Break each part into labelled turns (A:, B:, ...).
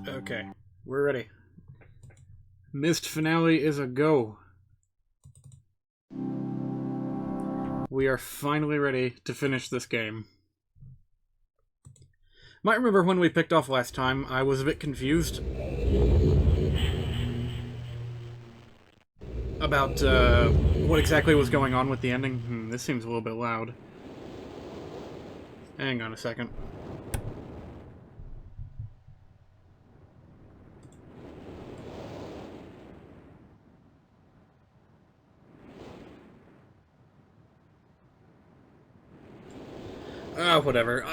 A: Okay, we're ready. Myst finale is a go. We are finally ready to finish this game. Might remember when we picked off last time, I was a bit confused about what exactly was going on with the ending. This seems a little bit loud. Hang on a second. Whatever.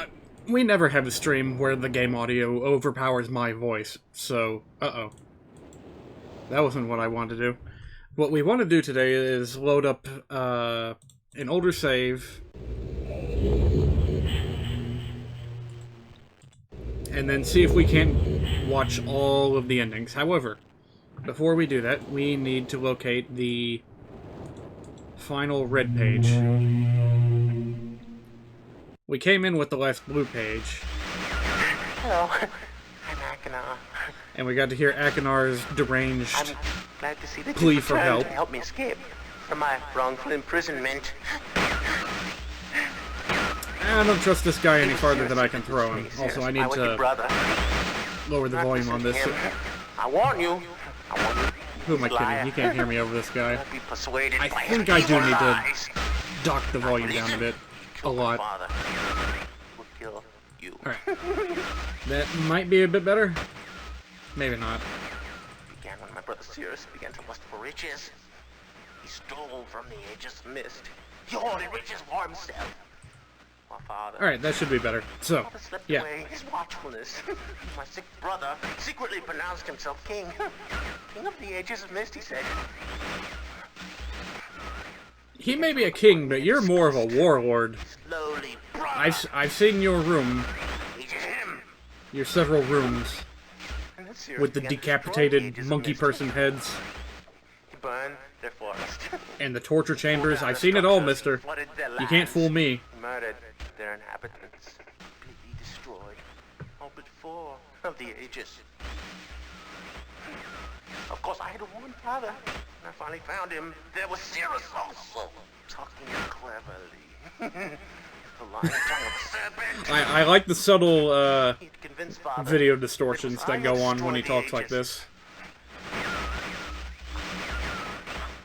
A: We never have a stream where the game audio overpowers my voice, so, uh-oh. That wasn't what I wanted to do. What we want to do today is load up an older save, and then see if we can't watch all of the endings. However, before we do that, we need to locate the final red page. We came in with the last blue page.
B: Hello, I'm Akinar.
A: And we got to hear Akinar's deranged
B: I'm glad to see that
A: plea
B: you've
A: for
B: returned
A: help.
B: to help me escape from my wrongful imprisonment.
A: I don't trust this guy any farther than I can throw him. Also, I need to lower the volume on this.
B: I warn you.
A: Who am I kidding? You can't hear me over this guy.
B: Be persuaded
A: I
B: by
A: think
B: his
A: I do
B: evil
A: need to
B: lies.
A: dock the volume down a bit. A lot.
B: Father will kill you.
A: Alright. That might be a bit better. Maybe not.
B: It began when my brother Sirius began to lust for riches. He stole from the ages of Myst. He hoarded riches for himself. My father.
A: Alright, that should be better. So,
B: Father slipped
A: yeah.
B: away his watchfulness. My sick brother secretly pronounced himself king. King of the ages of Myst, he said.
A: He may be a king, but you're more of a warlord.
B: Slowly, brother.
A: I've seen your room.
B: It is him.
A: Your several rooms.
B: And then Sirius
A: With the
B: began to destroy the
A: decapitated
B: ages of
A: monkey
B: Myst.
A: person heads.
B: He burned their forest.
A: And the torture chambers. I've seen it all, mister.
B: Flooded their
A: You can't
B: lands.
A: fool me.
B: Murdered their inhabitants. Completely destroyed. All but 4 of the ages. Of course, I had to warn Father. When I finally found him, there was Sirius also, talking cleverly. The lying tongue of a serpent.
A: I like the subtle
B: He'd convinced Father
A: video
B: that
A: distortions
B: it was I
A: that go
B: who
A: on when he
B: destroyed
A: talks
B: the
A: like
B: ages.
A: this.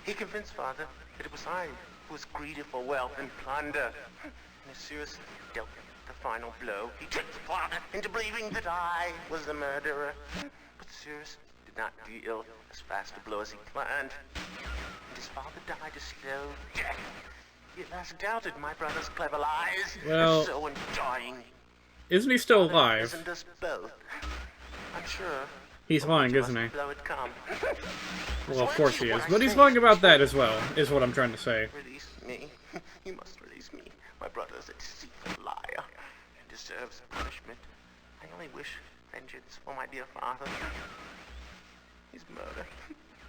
B: He convinced Father that it was I who was greedy for wealth and plunder. And as Sirius dealt the final blow, he tricked Father into believing that I was the murderer. But Sirius did not deal as fast a blow as he planned. And his father died a slow death. He at last doubted my brother's clever lies.
A: Well,
B: And so in dying,
A: Isn't he still
B: Father
A: alive?
B: imprisoned us both. I'm sure.
A: He's lying,
B: each of
A: isn't
B: us
A: he?
B: blow had come.
A: Well, of course he is. But he's lying about that as well, is what I'm trying to say.
B: Release me. You must release me. My brother is a deceitful liar and deserves punishment. I only wish vengeance for my dear father. His murder.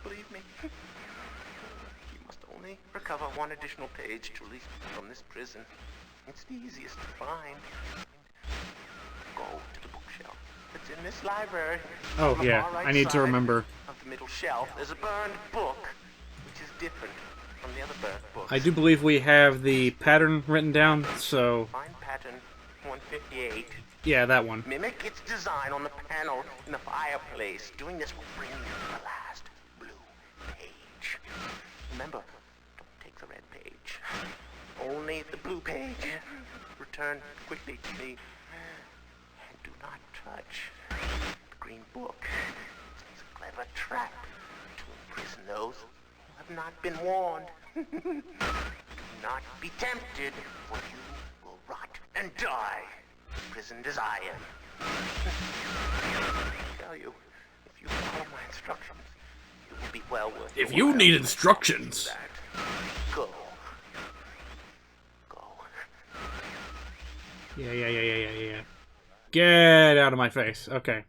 B: Believe me. You must only recover 1 additional page to release me from this prison. It's the easiest to find. Go to the bookshelf. It's in this library.
A: Oh,
B: On the
A: yeah,
B: far right
A: I need to
B: side
A: remember.
B: Of the middle shelf, there's a burned book, which is different from the other burned books.
A: I do believe we have the pattern written down, so
B: Find pattern 158.
A: yeah, that one.
B: Mimic its design on the panel in the fireplace. Doing this will bring you to the last blue page. Remember, don't take the red page. Only the blue page. Return quickly to me. And do not touch the green book. It's a clever trap to imprison those who have not been warned. Do not be tempted, for you will rot and die, imprisoned as I am. I tell you, if you follow my instructions, it will be well worth
A: If
B: your
A: you
B: while
A: need
B: to
A: instructions.
B: that. Go. Go.
A: Yeah. Get out of my face. Okay.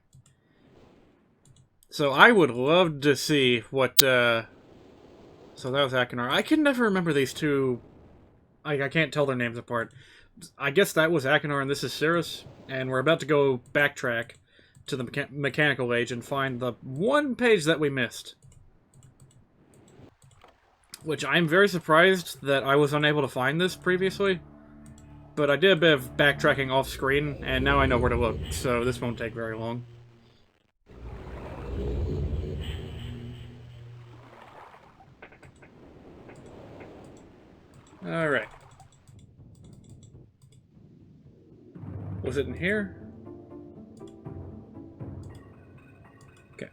A: So I would love to see what, So that was Akinar. I can never remember these two. I can't tell their names apart. I guess that was Akinar and this is Sirius. And we're about to go backtrack to the mechanical age and find the one page that we missed. Which I'm very surprised that I was unable to find this previously. But I did a bit of backtracking off screen, and now I know where to look, so this won't take very long. Alright. Was it in here? Okay.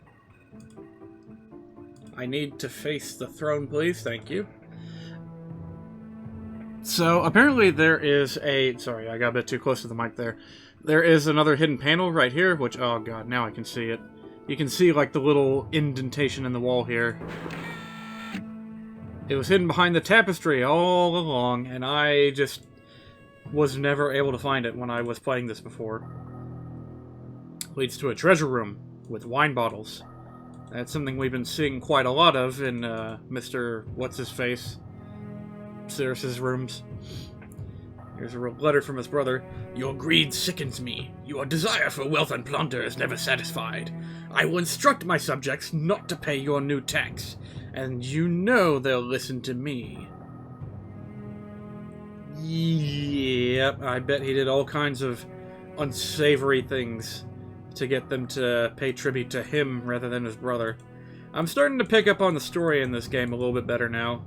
A: I need to face the throne, please. Thank you. So, apparently there is a... Sorry, I got a bit too close to the mic there. There is another hidden panel right here, which... Oh god, now I can see it. You can see, like, the little indentation in the wall here. It was hidden behind the tapestry all along, and I just was never able to find it when I was playing this before. Leads to a treasure room with wine bottles. That's something we've been seeing quite a lot of in Mr. What's-His-Face, Cirrus's rooms. Here's a letter from his brother. Your greed sickens me. Your desire for wealth and plunder is never satisfied. I will instruct my subjects not to pay your new tax, and you know they'll listen to me. Yep, I bet he did all kinds of unsavory things to get them to pay tribute to him rather than his brother. I'm starting to pick up on the story in this game a little bit better now.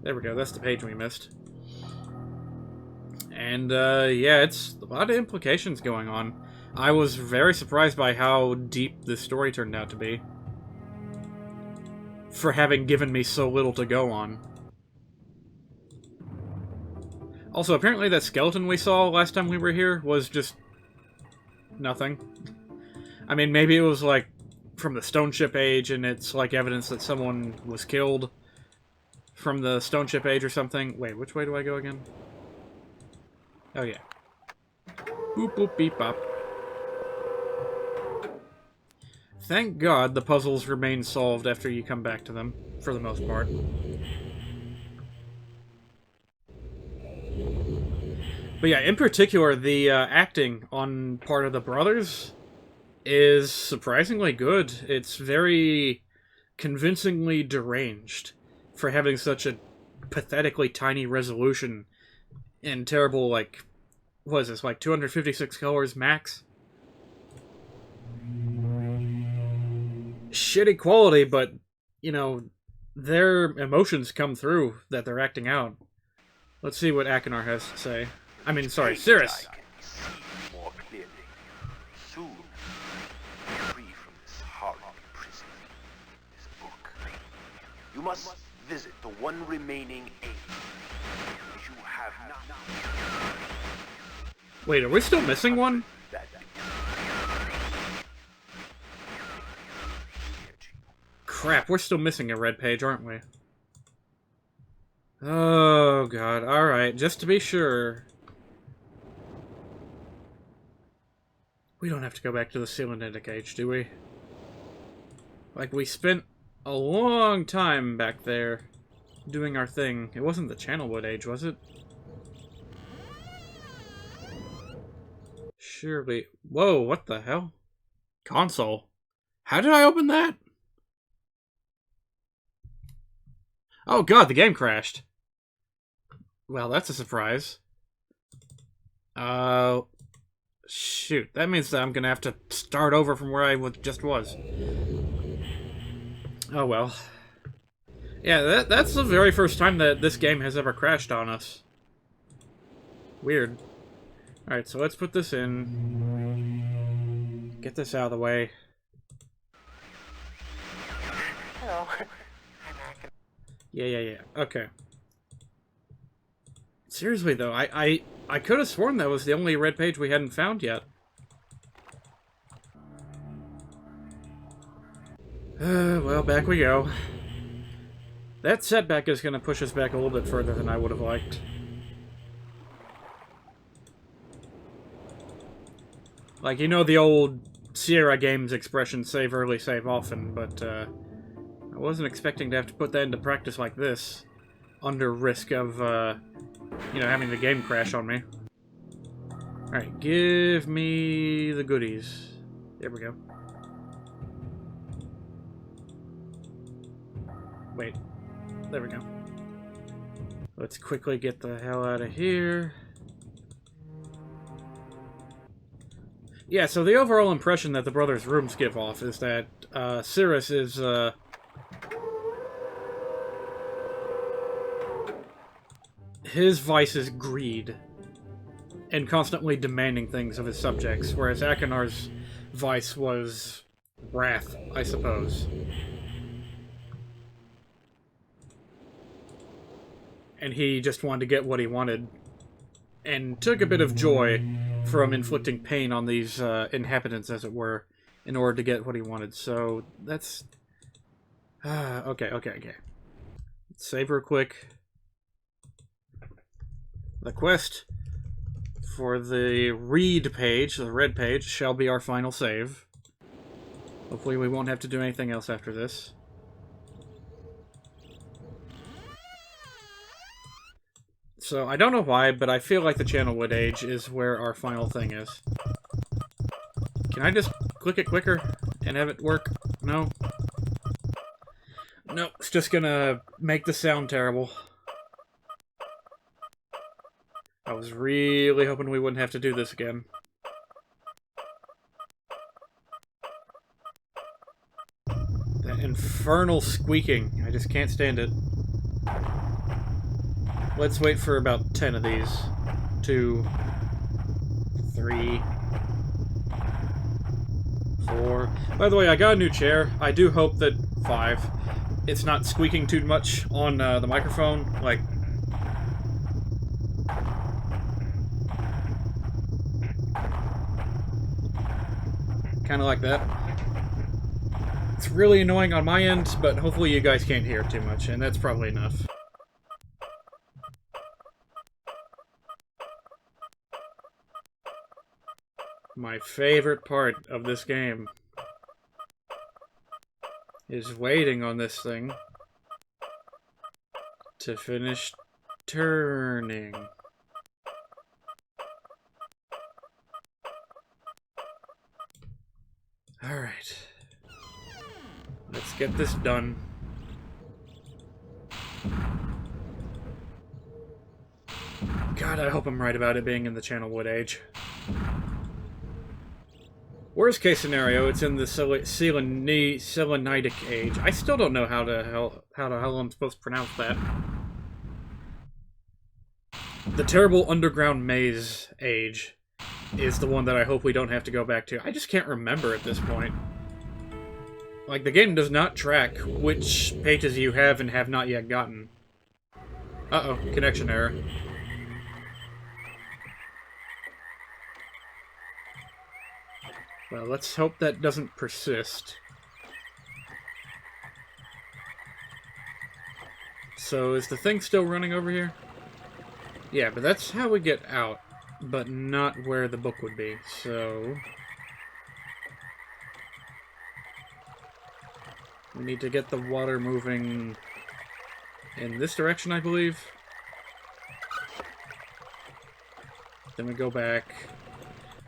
A: There we go, that's the page we missed. And, yeah, it's a lot of implications going on. I was very surprised by how deep this story turned out to be. For having given me so little to go on. Also, apparently that skeleton we saw last time we were here was just... nothing. I mean, maybe it was, like, from the Stone Ship Age, and it's, like, evidence that someone was killed from the Stone Ship Age or something. Wait, which way do I go again? Oh, yeah. Boop, boop, beep, bop. Thank God the puzzles remain solved after you come back to them, for the most part. But yeah, in particular, the acting on part of the brothers is surprisingly good. It's very convincingly deranged for having such a pathetically tiny resolution and terrible, like, what is this, like 256 colors max? Shitty quality, but, you know, their emotions come through that they're acting out. Let's see what Akinar has to say. I mean, sorry, Cirrus.
B: I can see more clearly. Soon, be free from this horrible prison. This book. You must visit the one remaining age, which you have not.
A: Wait, are we still missing one? Crap, we're still missing a red page, aren't we? Oh, God. Alright, just to be sure. We don't have to go back to the Cylandic Age, do we? Like, we spent a long time back there doing our thing. It wasn't the Channelwood Age, was it? Surely... Whoa, what the hell? Console. How did I open that? Oh god, the game crashed. Well, that's a surprise. Shoot, that means that I'm gonna have to start over from where I just was. Oh well. Yeah, that's the very first time that this game has ever crashed on us. Weird. Alright, so let's put this in. Get this out of the way.
B: Hello.
A: Yeah. Okay. Seriously, though, I could have sworn that was the only red page we hadn't found yet. Well, back we go. That setback is going to push us back a little bit further than I would have liked. Like, you know the old Sierra Games expression, save early, save often, but, I wasn't expecting to have to put that into practice like this, under risk of, you know, having the game crash on me. Alright, give me the goodies. There we go. Wait. There we go. Let's quickly get the hell out of here. Yeah, so the overall impression that the brothers' rooms give off is that Cirrus is, his vice is greed, and constantly demanding things of his subjects, whereas Akinar's vice was wrath, I suppose. And he just wanted to get what he wanted, and took a bit of joy from inflicting pain on these inhabitants, as it were, in order to get what he wanted. So that's okay. Let's save real quick. The quest for the read page, the red page, shall be our final save. Hopefully we won't have to do anything else after this. So, I don't know why, but I feel like the channel would age is where our final thing is. Can I just click it quicker and have it work? No? No, it's just gonna make the sound terrible. I was really hoping we wouldn't have to do this again. That infernal squeaking. I just can't stand it. Let's wait for about 10 of these. 2, 3, 4. By the way, I got a new chair. I do hope that 5. It's not squeaking too much on the microphone. Like, kind of like that. It's really annoying on my end, but hopefully you guys can't hear it too much, and that's probably enough. My favorite part of this game is waiting on this thing to finish turning. Alright. Let's get this done. God, I hope I'm right about it being in the channel would age. Worst case scenario, it's in the Selenitic age. I still don't know how the hell I'm supposed to pronounce that. The terrible underground maze age is the one that I hope we don't have to go back to. I just can't remember at this point. Like, the game does not track which pages you have and have not yet gotten. Uh-oh, connection error. Well, let's hope that doesn't persist. So, is the thing still running over here? Yeah, but that's how we get out, but not where the book would be, so... we need to get the water moving in this direction, I believe. Then we go back,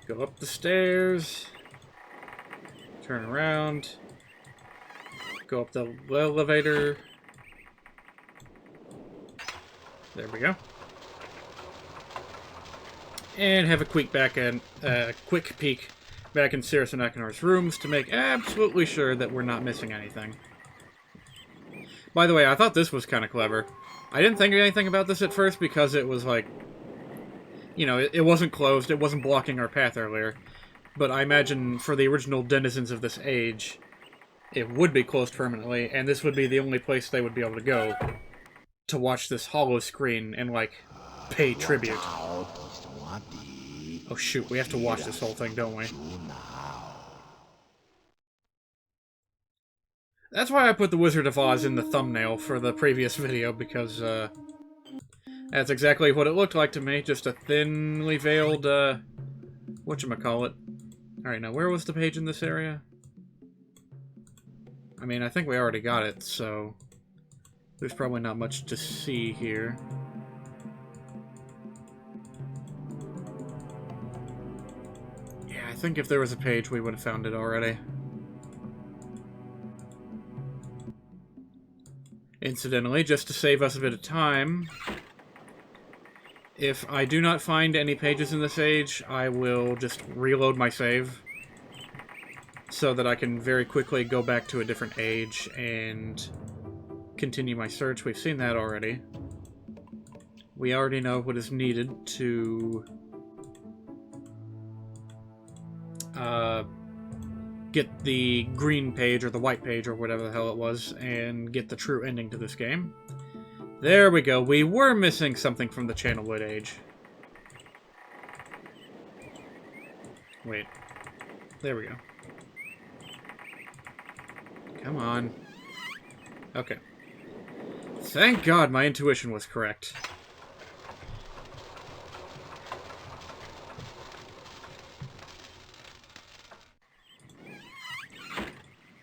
A: go up the stairs, turn around, go up the elevator. There we go. And have a quick peek back in Cirrus and Akinar's rooms to make absolutely sure that we're not missing anything. By the way, I thought this was kind of clever. I didn't think anything about this at first because it was like, you know, it wasn't closed, it wasn't blocking our path earlier. But I imagine for the original denizens of this age, it would be closed permanently, and this would be the only place they would be able to go to watch this hollow screen and, like, pay tribute. Oh shoot, we have to watch this whole thing, don't we? That's why I put the Wizard of Oz in the thumbnail for the previous video, because, that's exactly what it looked like to me, just a thinly veiled, whatchamacallit. Alright, now where was the page in this area? I mean, I think we already got it, so... there's probably not much to see here. think if there was a page, we would have found it already. Incidentally, just to save us a bit of time, if I do not find any pages in this age, I will just reload my save so that I can very quickly go back to a different age and continue my search. We've seen that already. We already know what is needed to get the green page or the white page or whatever the hell it was and get the true ending to this game. There we go. We were missing something from the Channelwood age. Wait. There we go. Come on. Okay. Thank God my intuition was correct.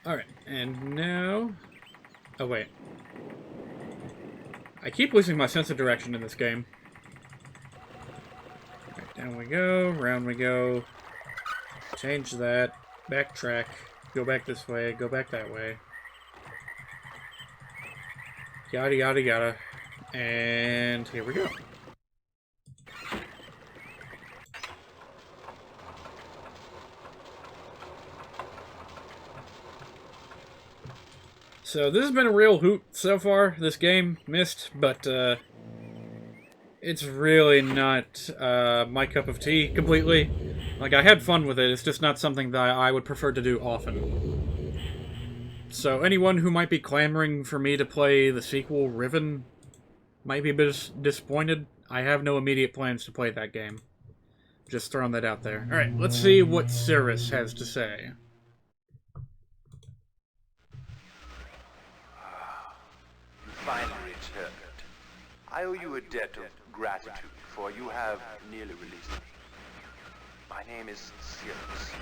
A: Alright, and now... Oh, wait. I keep losing my sense of direction in this game. Right, down we go, round we go. Change that. Backtrack. Go back this way, go back that way. Yada yada yada. And here we go. So this has been a real hoot so far, this game, Myst, but it's really not my cup of tea completely. Like, I had fun with it, it's just not something that I would prefer to do often. So anyone who might be clamoring for me to play the sequel, Riven, might be a bit disappointed. I have no immediate plans to play that game. Just throwing that out there. Alright, let's see what Cirrus has to say.
C: Finally returned. I owe you a debt of gratitude, for you have nearly released me. My name is Cirrus.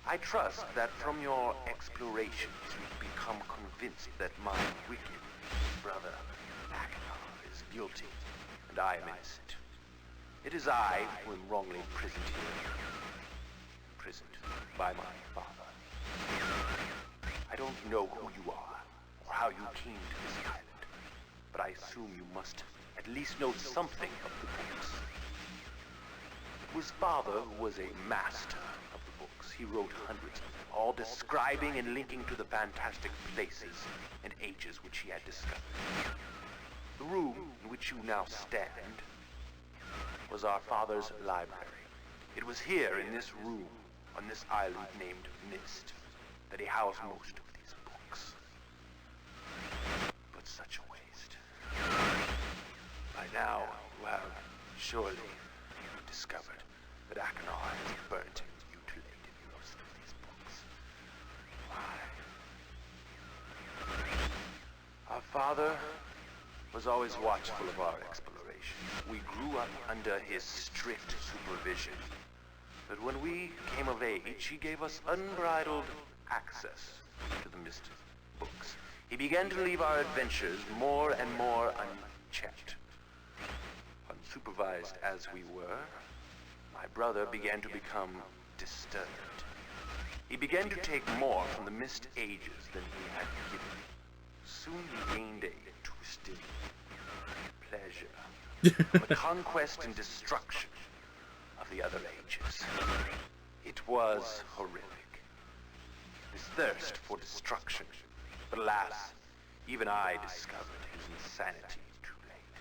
C: I trust that from your explorations you've become convinced that my wicked brother Achenar is guilty, and I am innocent. It is I who am wrongly imprisoned here. Imprisoned by my father. I don't know who you are, or how you came to this island. But I assume you must at least know something of the books. It was father who was a master of the books. He wrote hundreds of them, all describing and linking to the fantastic places and ages which he had discovered. The room in which you now stand was our father's library. It was here in this room, on this island named Myst, that he housed most of these books. But such a waste. By now, you have surely discovered that Achenar has burnt and mutilated most of these books. Why? Our father was always watchful of our exploration. We grew up under his strict supervision. But when we came of age, he gave us unbridled access to the Myst books. He began to leave our adventures more and more unchecked. Unsupervised as we were, my brother began to become disturbed. He began to take more from the Myst ages than he had given. Soon he gained a twisted pleasure from the conquest and destruction of the other ages. It was horrific. His thirst for destruction. But alas, even I discovered his insanity too late.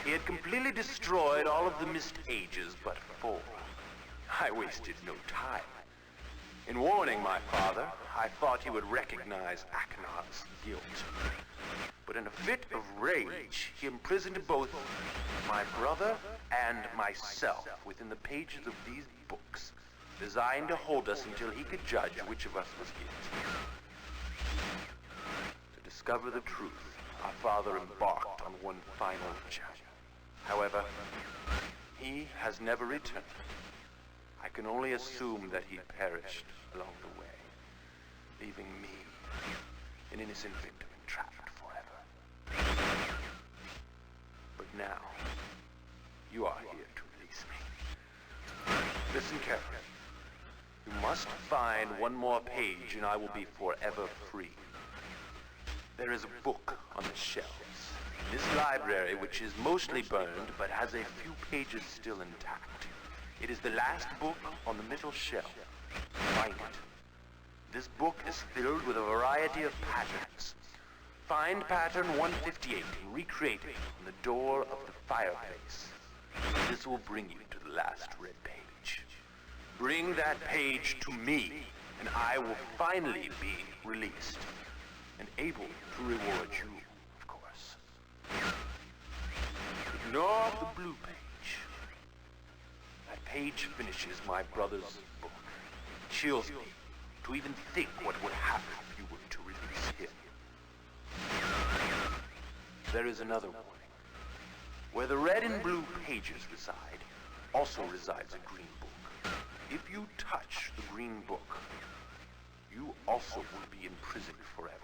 C: He had completely destroyed all of the Myst ages but 4. I wasted no time. In warning my father, I thought he would recognize Achenar's guilt. But in a fit of rage, he imprisoned both my brother and myself within the pages of these books, designed to hold us until he could judge which of us was guilty. To discover the truth, our father embarked on one final journey. However, he has never returned. I can only assume that he perished along the way, leaving me, an innocent victim, entrapped forever. But now, you are here to release me. Listen carefully. You must find one more page and I will be forever free. There is a book on the shelves. This library, which is mostly burned, but has a few pages still intact. It is the last book on the middle shelf. Find it. This book is filled with a variety of patterns. Find pattern 158 and recreate it on the door of the fireplace. This will bring you to the last red page. Bring that page to me, and I will finally be released, and able to reward you, of course. Ignore the blue page. That page finishes my brother's book. It chills me to even think what would happen if you were to release him. There is another warning. Where the red and blue pages reside, also resides a green book. If you touch the green book, you also will be imprisoned forever.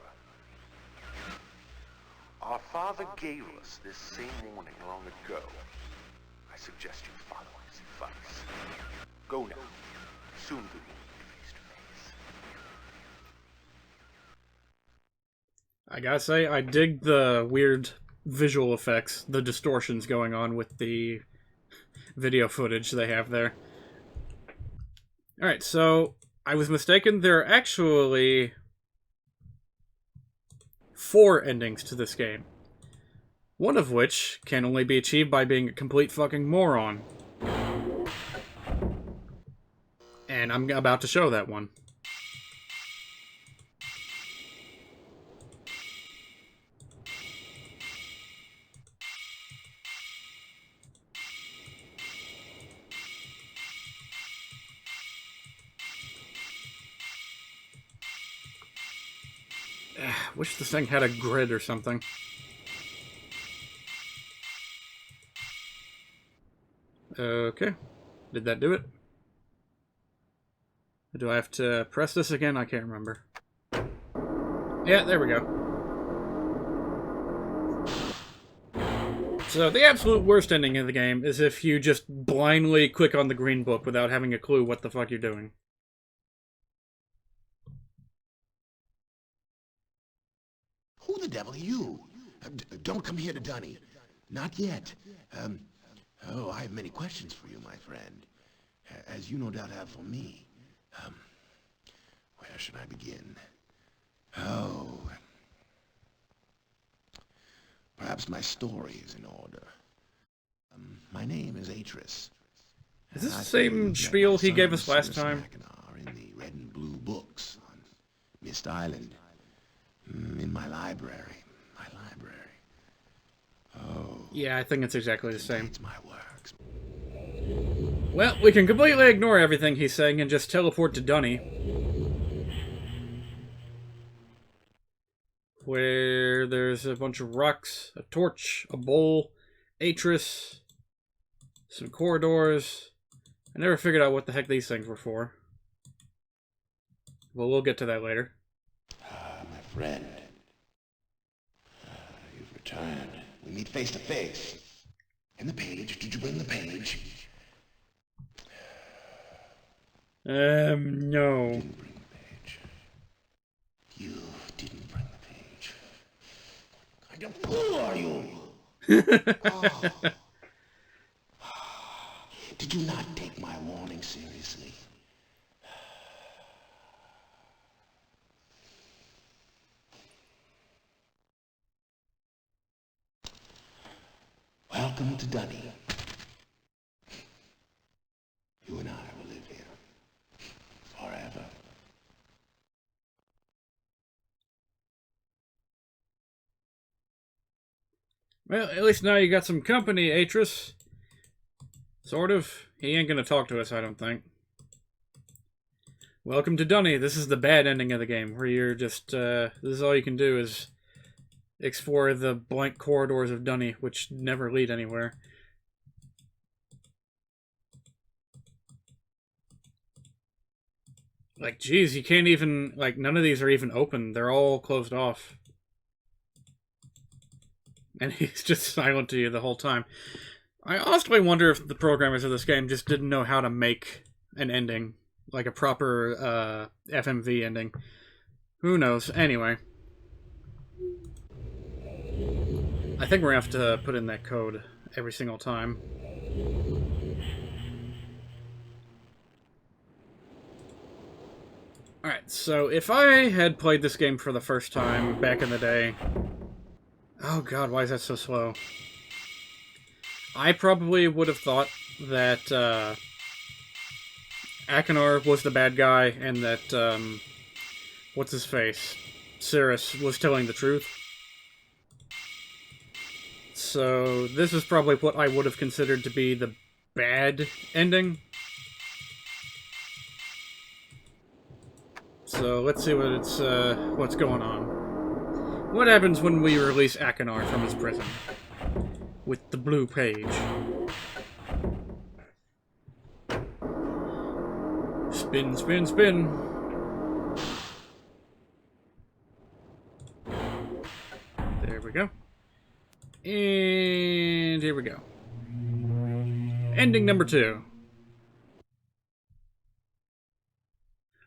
C: Our father gave us this same warning long ago. I suggest you follow his advice. Go now. Soon we will meet face to face.
A: I gotta say, I dig the weird visual effects, the distortions going on with the video footage they have there. Alright, so I was mistaken. There are actually 4 endings to this game. One of which can only be achieved by being a complete fucking moron. And I'm about to show that one. Wish this thing had a grid or something. Okay. Did that do it? Do I have to press this again? I can't remember. Yeah, there we go. So, the absolute worst ending in the game is if you just blindly click on the green book without having a clue what the fuck you're doing.
D: Who the devil are you? Don't come here to Dunny. Not yet. Oh, I have many questions for you, my friend. As you no doubt have for me. Where should I begin? Oh. Perhaps my story is in order. My name is Atris.
A: Is this the same spiel he gave us last time?
D: In the red and blue books on Myst Island. In my library. Oh.
A: Yeah, I think it's exactly the same.
D: It's my works.
A: Well, we can completely ignore everything he's saying and just teleport to Dunny. Where there's a bunch of rocks, a torch, a bowl, Atris, some corridors. I never figured out what the heck these things were for. Well, we'll get to that later.
D: My friend. You've returned. We meet face to face. And the page. Did you bring the page?
A: No.
D: Didn't bring the page. You didn't bring the page. What kind of fool are you? Oh. Did you not take my warning seriously? Welcome to Dunny. You and I will live here forever.
A: Well, at least now you got some company, Atris. Sort of. He ain't gonna talk to us, I don't think. Welcome to Dunny. This is the bad ending of the game, where you're just, this is all you can do is explore the blank corridors of Dunny, which never lead anywhere. Like, geez, you can't even, like, none of these are even open. They're all closed off. And he's just silent to you the whole time. I honestly wonder if the programmers of this game just didn't know how to make an ending. Like a proper FMV ending. Who knows? Anyway. I think we're going to have to put in that code every single time. Alright, so if I had played this game for the first time back in the day... Oh god, why is that so slow? I probably would have thought that Achenar was the bad guy and that, what's-his-face? Cirrus was telling the truth. So this is probably what I would have considered to be the bad ending. So let's see what's going on. What happens when we release Achenar from his prison? With the blue page. Spin, spin, spin. There we go. And here we go. Ending number 2.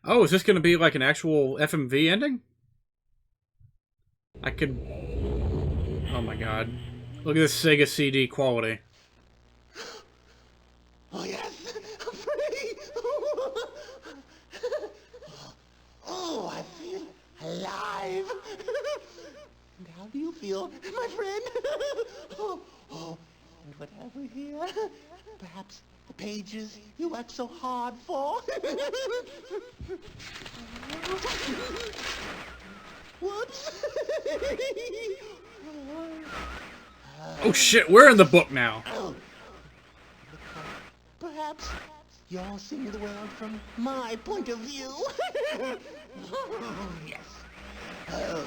A: Oh, is this going to be like an actual FMV ending? I could... Oh my god. Look at this Sega CD quality.
D: Oh, yes! I'm free! Oh, I feel alive! And how do you feel, my friend? Oh, and whatever here? Perhaps the pages you worked so hard for? Whoops!
A: Oh shit, we're in the book now.
D: Oh. Perhaps you're seeing the world from my point of view. Yes. Oh.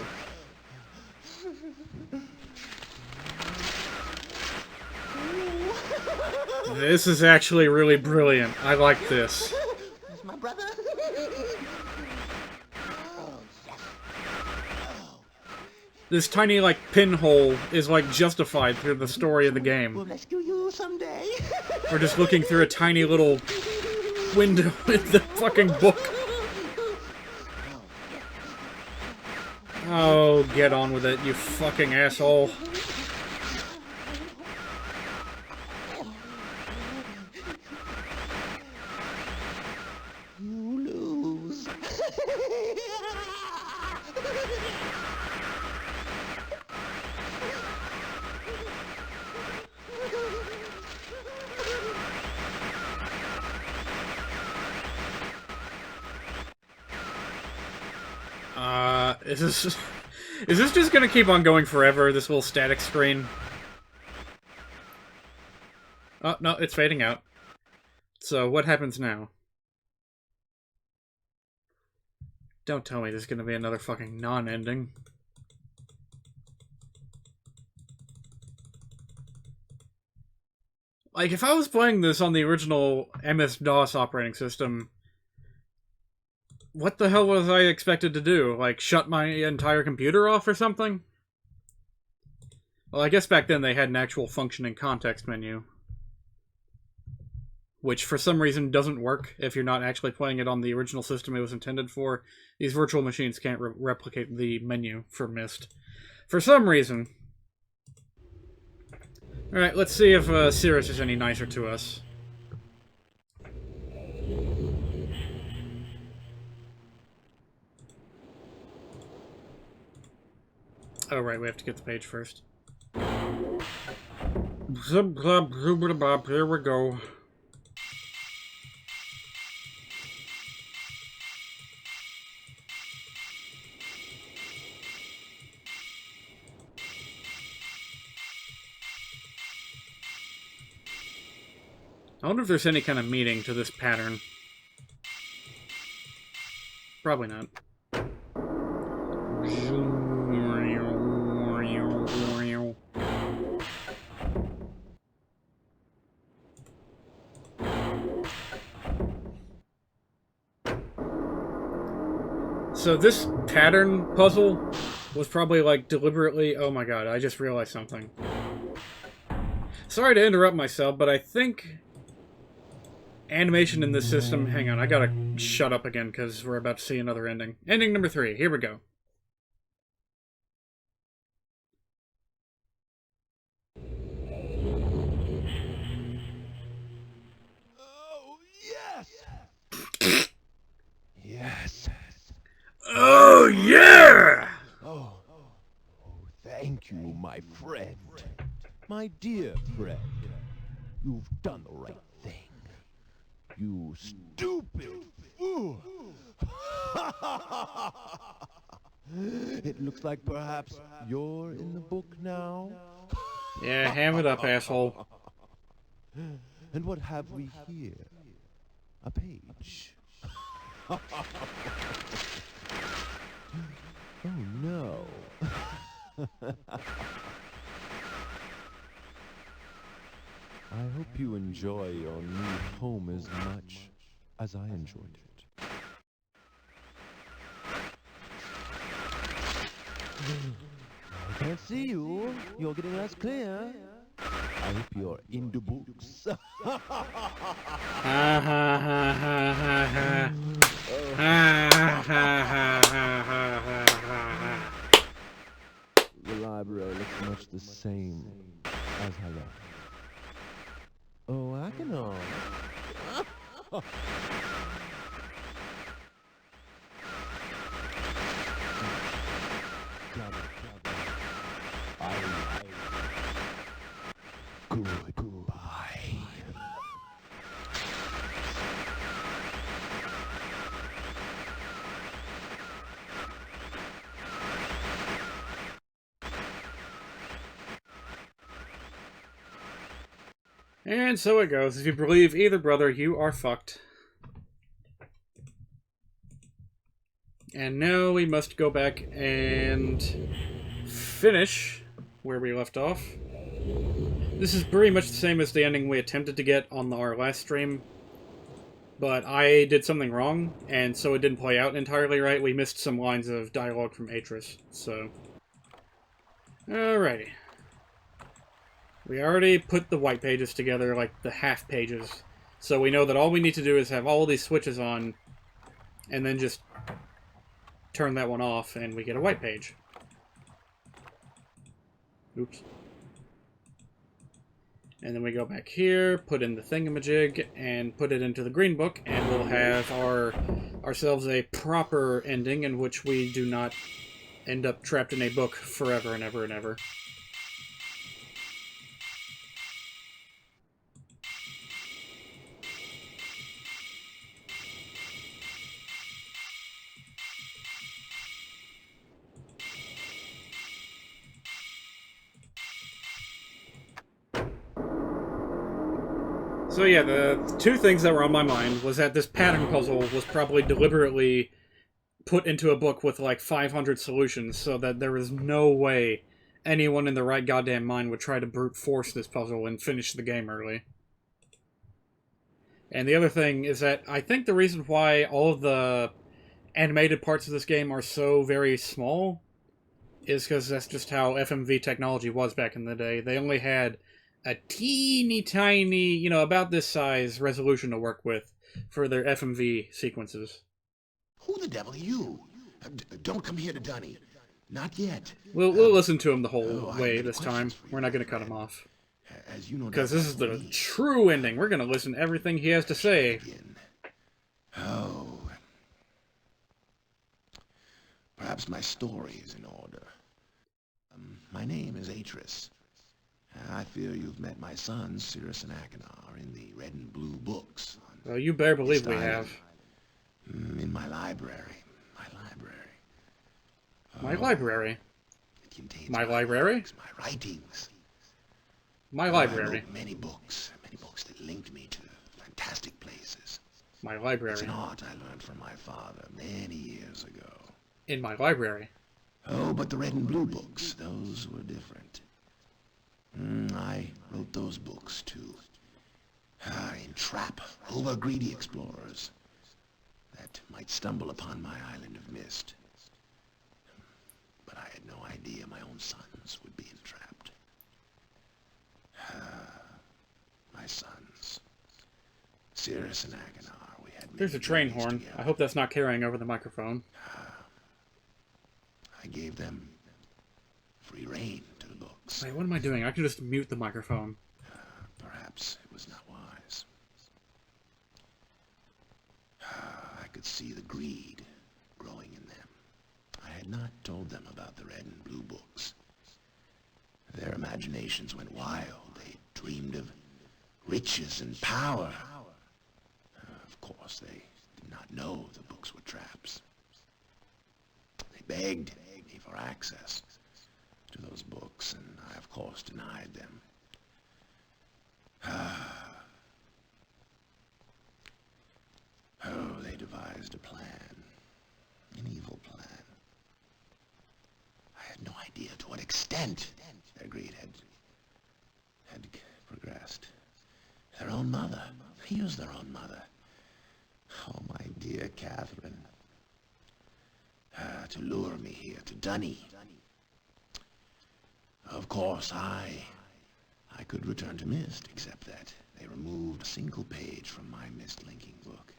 A: This is actually really brilliant. I like this.
D: That's my brother. Oh, yes. Oh.
A: This tiny, like, pinhole is, like, justified through the story of the game.
D: We'll rescue you someday.
A: We're just looking through a tiny little window in the fucking book. Oh, get on with it, you fucking asshole.
D: You lose.
A: Is this just gonna keep on going forever, this little static screen? Oh, no, it's fading out. So, what happens now? Don't tell me there's gonna be another fucking non-ending. Like, if I was playing this on the original MS-DOS operating system, what the hell was I expected to do? Like, shut my entire computer off or something? Well, I guess back then they had an actual functioning context menu. Which, for some reason, doesn't work if you're not actually playing it on the original system it was intended for. These virtual machines can't replicate the menu for Myst. For some reason. Alright, let's see if Cirrus is any nicer to us. Oh, right, we have to get the page first. Here we go. I wonder if there's any kind of meaning to this pattern. Probably not. So this pattern puzzle was probably like deliberately... Oh my god, I just realized something. Sorry to interrupt myself, but I think animation in this system. Hang on, I gotta shut up again because we're about to see another ending. Ending number 3. Here we go.
E: Oh, yes! Yes.
A: Oh, yeah!
E: Oh, thank you, my friend. My dear friend. You've done the right thing. You stupid fool! It looks like perhaps you're in the book now.
A: Yeah, ham it up, asshole.
E: And what have we here? A page. Oh no. I hope you enjoy your new home as much as I enjoyed it. I can't see you. You're getting less clear. I hope you're into books.
A: Ha ha ha ha ha ha. Ha ha ha ha ha ha.
E: The library looks much the same as I left. Oh, I can Goodbye.
A: And so it goes. If you believe either brother, you are fucked. And now we must go back and finish where we left off. This is pretty much the same as the ending we attempted to get on our last stream. But I did something wrong, and so it didn't play out entirely right. We missed some lines of dialogue from Atris, so... Alrighty. We already put the white pages together, like the half pages. So we know that all we need to do is have all these switches on, and then just turn that one off, and we get a white page. Oops. And then we go back here, put in the thingamajig, and put it into the green book, and we'll have ourselves a proper ending in which we do not end up trapped in a book forever and ever and ever. So yeah, the two things that were on my mind was that this pattern puzzle was probably deliberately put into a book with like 500 solutions so that there is no way anyone in the right goddamn mind would try to brute force this puzzle and finish the game early. And the other thing is that I think the reason why all of the animated parts of this game are so very small is because that's just how FMV technology was back in the day. They only had a teeny tiny, you know, about this size resolution to work with for their FMV sequences.
D: Who the devil are you? Don't come here to Dunny. Not yet.
A: We'll listen to him the whole
D: I
A: way
D: have
A: this time.
D: questions for you,
A: We're not going to
D: my
A: cut him
D: friend.
A: off.
D: As you know,
A: Because this is the true ending. We're going to listen to everything he has to say.
D: Oh. Perhaps my story is in order. My name is Atris. I fear you've met my son, Cirrus and Akinar, in the red and blue books.
A: Well, you better believe
D: Myst
A: we
D: Island.
A: have.
D: In my library. My library.
A: My library.
D: It contains
A: My library?
D: books, my writings.
A: My
D: I
A: library.
D: wrote many books that linked me to fantastic places.
A: My
D: It's
A: library.
D: an art I learned from my father many years ago.
A: In my library.
D: Oh, but the red and blue books, those were different. I wrote those books to entrap over-greedy explorers that might stumble upon my island of Myst. But I had no idea my own sons would be entrapped. My sons. Cirrus and Agonar, we had
A: There's a
D: many
A: train
D: journeys
A: horn.
D: together.
A: I hope that's not carrying over the microphone.
D: I gave them free rein to the books.
A: Wait, what am I doing? I can just mute the microphone.
D: Perhaps it was not wise. I could see the greed growing in them. I had not told them about the red and blue books. Their imaginations went wild. They dreamed of riches and power. Of course, they did not know the books were traps. They begged me for access to those books, and I, of course, denied them. Oh, they devised a plan. An evil plan. I had no idea to what extent their greed had progressed. Their own mother. They used their own mother. Oh, my dear Catherine. To lure me here to Dunny. Of course, I could return to Myst, except that they removed a single page from my Myst linking book.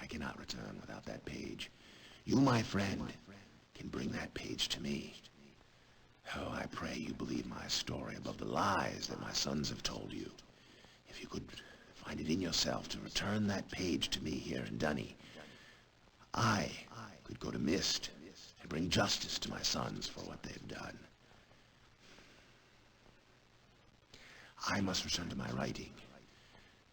D: I cannot return without that page. You, my friend, can bring that page to me. Oh, I pray you believe my story above the lies that my sons have told you. If you could find it in yourself to return that page to me here in Dunny, I could go to Myst and bring justice to my sons for what they've done. I must return to my writing.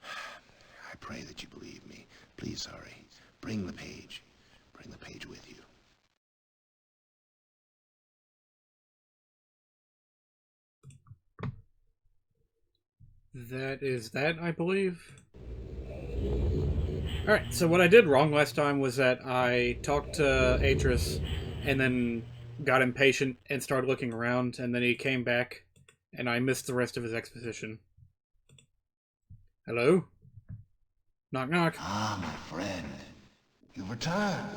D: I pray that you believe me. Please hurry. Bring the page. Bring the page with you.
A: That is that, I believe. Alright, so what I did wrong last time was that I talked to Atris and then got impatient and started looking around, and then he came back and I missed the rest of his exposition. Hello? Knock knock.
D: Ah, my friend. You've returned.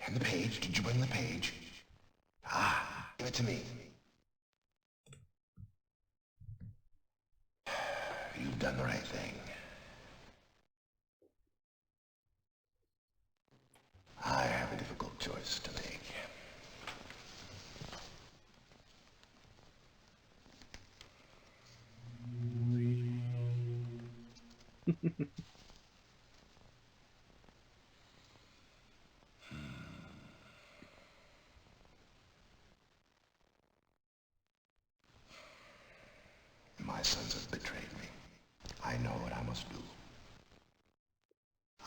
D: And the page. Did you bring the page? Ah, give it to me. You've done the right thing. I have a difficult choice to make. My sons have betrayed me. I know what I must do.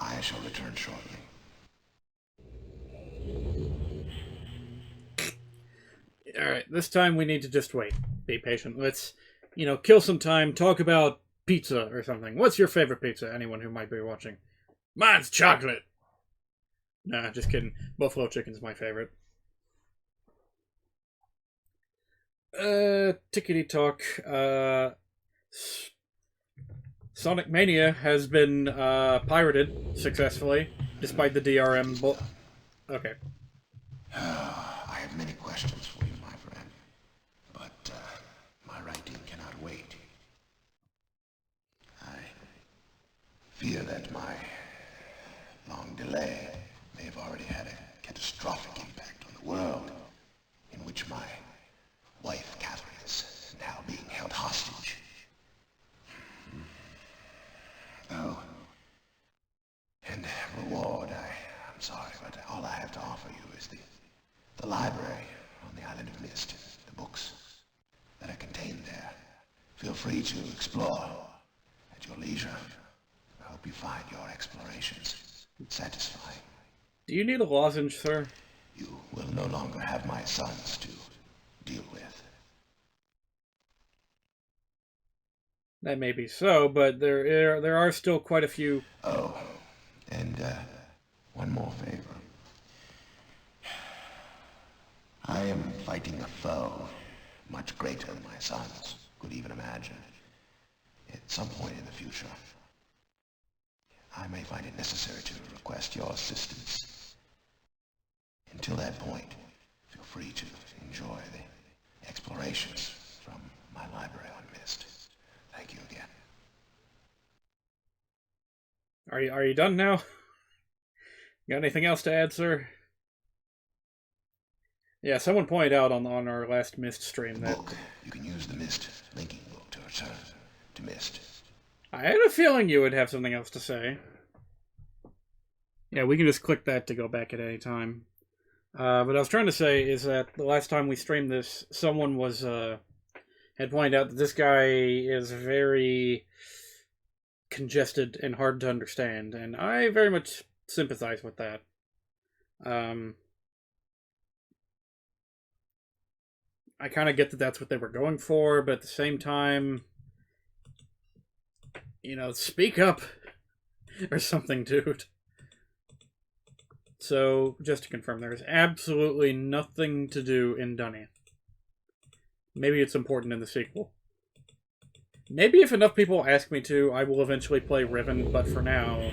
D: I shall return shortly.
A: Alright, this time we need to just wait. Be patient. Let's, kill some time, talk about pizza or something. What's your favorite pizza? Anyone who might be watching. Mine's chocolate! Nah, just kidding. Buffalo chicken's my favorite. Tickety talk. Sonic Mania has been pirated successfully, despite the DRM. Okay.
D: I have many questions for you, my friend, but my writing cannot wait. I fear that my long delay may have already had a catastrophic impact on the world in which my wife, Catherine, is now being held hostage. Oh, and reward, I'm sorry, but all I have to offer you is the library on the island of Myst, the books that are contained there. Feel free to explore at your leisure. I hope you find your explorations satisfying.
A: Do you need a lozenge, sir?
D: You will no longer have my sons to deal with.
A: That may be so, but there are still quite a few.
D: Oh, and one more favor. I am fighting a foe much greater than my sons could even imagine. At some point in the future, I may find it necessary to request your assistance. Until that point, feel free to enjoy the explorations from my library on Myst. Thank you again.
A: Are you done now? Got anything else to add, sir? Yeah, someone pointed out on our last Myst stream that
D: Book. You can use the Myst linking book to return to Myst.
A: I had a feeling you would have something else to say. Yeah, we can just click that to go back at any time. But I was trying to say is that the last time we streamed this, someone was had pointed out that this guy is very congested and hard to understand, and I very much sympathize with that. I kind of get that that's what they were going for, but at the same time, you know, speak up or something, dude. So, just to confirm, there is absolutely nothing to do in Dunny. Maybe it's important in the sequel. Maybe if enough people ask me to, I will eventually play Riven, but for now...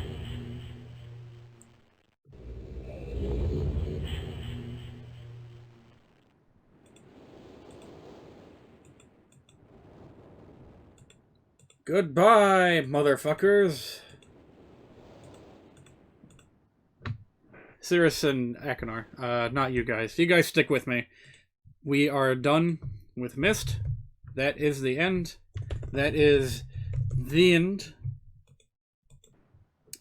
A: Goodbye, motherfuckers! Cirrus and Akinar. Not you guys. You guys stick with me. We are done with Myst. That is the end. That is the end.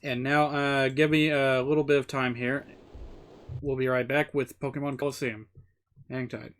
A: And now, give me a little bit of time here. We'll be right back with Pokemon Colosseum. Hang tight.